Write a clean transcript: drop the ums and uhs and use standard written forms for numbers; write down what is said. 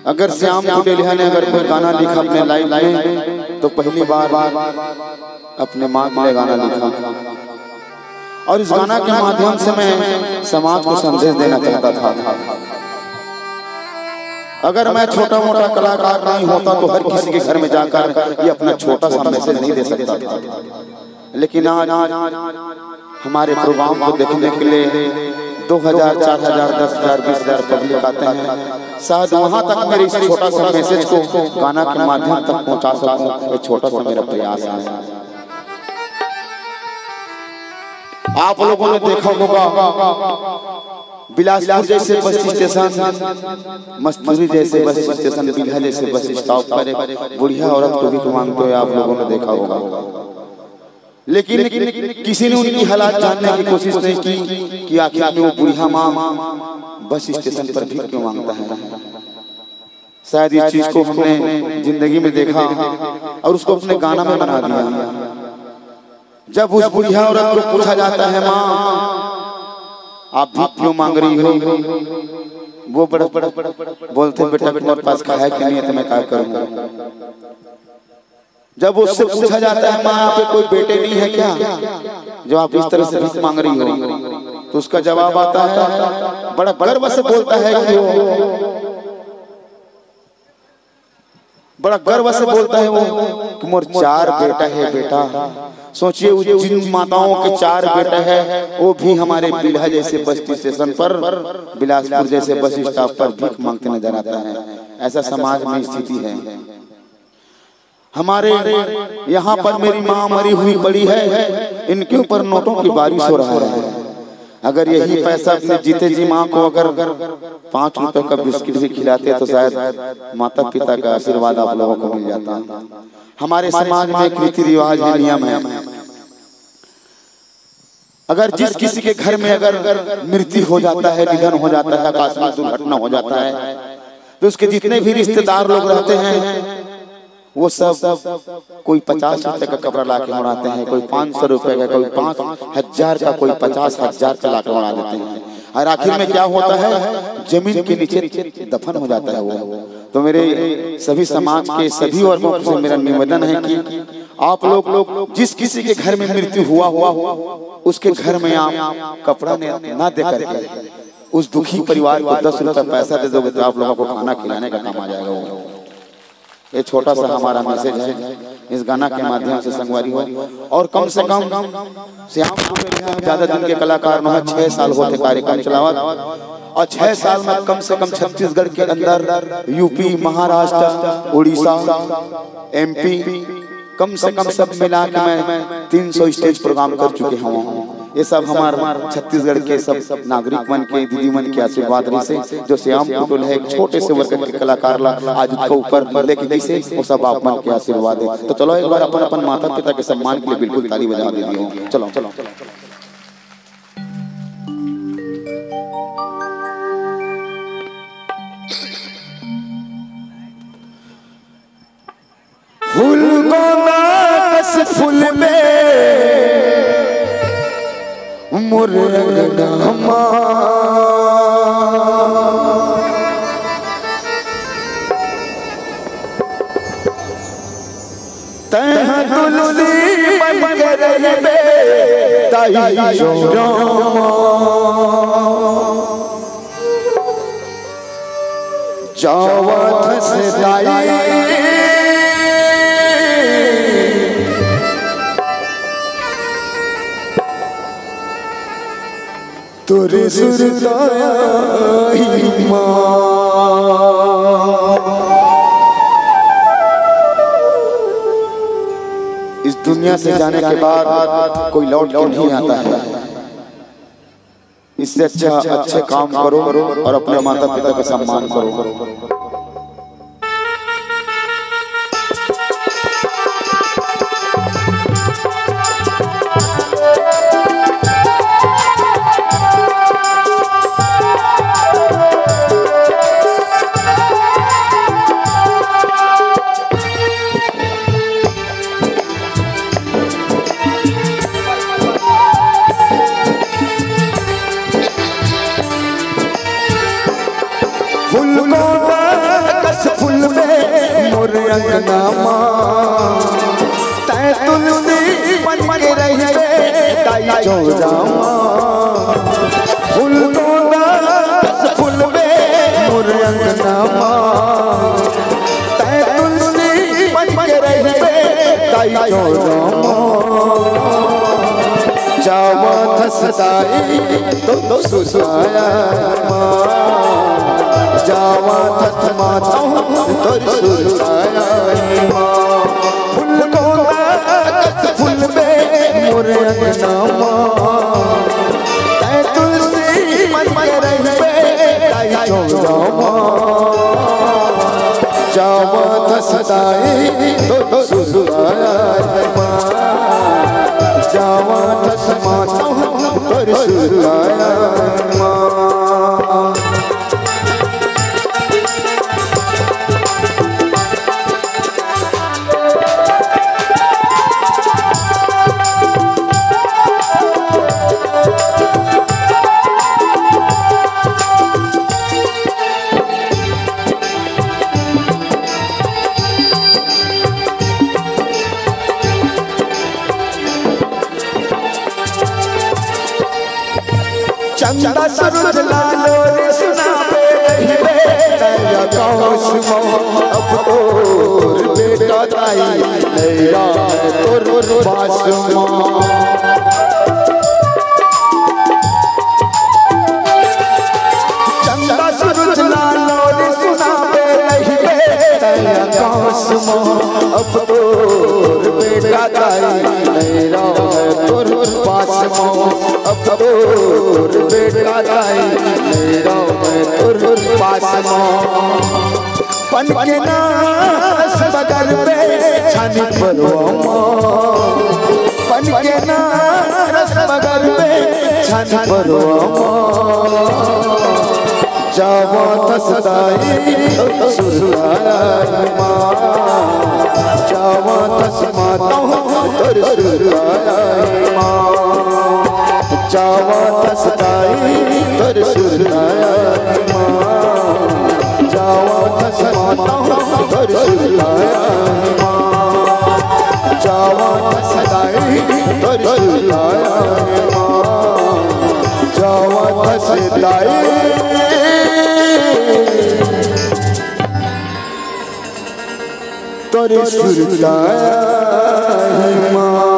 अगर श्याम कुटेलिया ने अगर कोई गाना लिखा अपने लाइफ में तो पहली बार अपने माँ के लिए गाना लिखा, और इस गाना के माध्यम से मैं समाज को संदेश देना चाहता था। अगर मैं छोटा मोटा कलाकार नहीं होता तो हर किसी के घर में जाकर ये अपना छोटा सा मैसेज नहीं दे सकता था, लेकिन आज हमारे प्रोग्राम को देखने के लिए 2000, 4000, 10,000, 20,000 पब्लिक आते हैं। शायद वहां तक मेरे इस छोटा सा मैसेज को गाना के माध्यम तक पहुंचा सकूं, ये छोटा सा मेरा प्रयास है। आप लोगों ने देखा होगा बिलासपुर जैसे बस स्टेशन, मस्तूरी जैसे बस स्टेशन, बिल्हा जैसे बस स्टॉप पर एक बुढ़िया औरत को भी मांगते हुए आप लोगों ने देखा होगा, लेकिन किसी ने उनकी हालात जानने की कोशिश नहीं की कि आखिर में वो बुढ़िया माँ बस स्टेशन पर भी क्यों मांगता है। शायद इस चीज को हमने जिंदगी में देखा और उसको अपने गाना में बना दिया। जब उस बुढ़िया औरत को पूछा जाता है, माँ आप भी क्यों मांग रही हो, वो बड़ा बोलते बेटा तुम्हारे पास खाया कि नहीं है तो मैं क्या करूँगा। जब उससे पूछा जाता है, माँ आप पे कोई बेटे नहीं है क्या जो आप इस तरह से भीख मांग रही हो, तो उसका जवाब आता है, बड़ा गर्व से बोलता है कि वो बड़ा गर्व से बोलता है वो कि मोर 4 बेटा है। बेटा सोचिए जिन माताओं के 4 बेटा है वो भी हमारे बिल्हा जैसे बस स्टेशन पर, बिलासपुर जैसे बस स्टॉप पर भीख मांगते नजर आता है। ऐसा समाज में स्थिति है। हमारे यहाँ पर मेरी माँ मरी हुई पड़ी है, इनके ऊपर नोटों की बारिश हो रहा है। अगर यही पैसा अपने जीते जी माँ को अगर 5 रुपए का बिस्किट भी खिलाते तो शायद माता पिता का आशीर्वाद आप लोगों को मिल जाता। हमारे समाज में एक रीति रिवाज है, नियम है, अगर जिस किसी के घर में अगर मृत्यु हो जाता है, निधन हो जाता है, आकस्मिक दुर्घटना हो जाता है, तो उसके जितने भी रिश्तेदार लोग रहते हैं वो सब कोई 50 रुपए का कपड़ा ला के उड़ाते हैं, कोई 500 रुपए का, कोई 5,000 का, कोई 50,000 का ला के उड़ा देते हैं। और आखिर में क्या होता है, जमीन के नीचे दफन हो जाता है वो। तो मेरे सभी समाज के सभी वर्गों से मेरा निवेदन है कि आप लोग जिस किसी के घर में मृत्यु हुआ उसके घर में आप कपड़ा ना दे करके उस दुखी परिवार को 10 रुपए पैसा दे दोगे तो आप लोगों को खाना खिलाने का काम आ जाएगा वो। ये छोटा सा हमारा मैसेज है इस गाना के माध्यम से संगवारी हो। और कम से कम श्याम कुटेलिया ज्यादा दिन के कलाकार न 6 साल होते कार्यक्रम चलावत, और 6 साल में कम से कम छत्तीसगढ़ के अंदर यूपी, महाराष्ट्र, उड़ीसा, MP, कम से कम सब मिला के मैं 300 स्टेज प्रोग्राम कर चुके हूँ। ये सब हमारे छत्तीसगढ़ के सब नागरिक मन के, दीदी मन के आशीर्वाद रही से, जो श्याम कुटेलिया है एक छोटे से वर्ग के कलाकार ला आज उसको ऊपर लेके गई से, वो सब आप मन के आशीर्वाद है। तो चलो एक बार अपन माता पिता के सम्मान के लिए बिल्कुल ताली बजा दीजिए। चलो चलो फूल फूल में मुरगनमा तह तुलसी बन के रहबे ताई जोरामा जावत सदाई तोरे सुरताई माँ। इस दुनिया से जाने के बाद कोई लौट के नहीं आता है। इससे अच्छा अच्छे काम करो और अपने माता पिता का सम्मान करो। फूल को अंगना माँ तै तुलसी बन के रहिबे ताई चौरा माँ फूल तोड़ा कस फूलबे मोर अंगना माँ तै तुलसी बन के रहिबे ताई चौरा माँ जावा थसदाई तो सुसाया माँ जावा थस माता तोर सुसाया माँ फूल तोड़ा कस फूलबे मोर अंगना माँ तै तुलसी बन के रहिबे ताई चौरा माँ जावा थसदाई तो सुसाया माँ जावा थस माता तोर सुसाया माँ चंदा सूरज लालो रे सुनाबे रहिबे तेरा कौश मो अब तोर बेटा ताई मेरा तोर पास माँ चंदा सूरज लालो रे सुनाबे रहिबे तेरा कौश मो अब तोर बेटा ताई मेरा तोर पास माँ अब तोर बेटा ताई मेरा तोर पास माँ पन के नास बगर पे छानी परवा माँ पन के नास बगर पे छानी परवा माँ जावा थसदाई तो सुसाया माँ जावा थस माता तोर सुसाया माँ जावा थसदाई तोर सुसाया माँ जावा थस माता तोर सुसाया माँ जावा थसदाई तोर सुसाया माँ जावा थसदाई तोर सुसाया माँ।